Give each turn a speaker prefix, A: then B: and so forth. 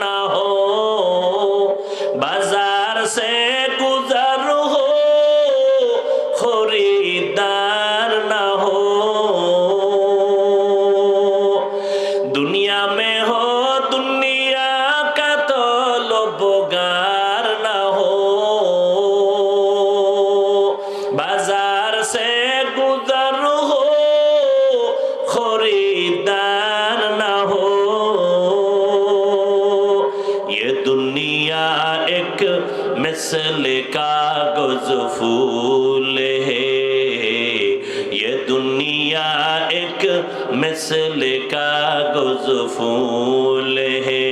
A: ना हो, बाजार से गुजर हो, खरीदार ना हो। दुनिया में हो दुनिया का तो लोबगार ना हो, बाजार से गुजर हो, खरीदार ना हो। ये दुनिया एक मिसल कागज फूल है, ये दुनिया एक मिसल कागज फूल है।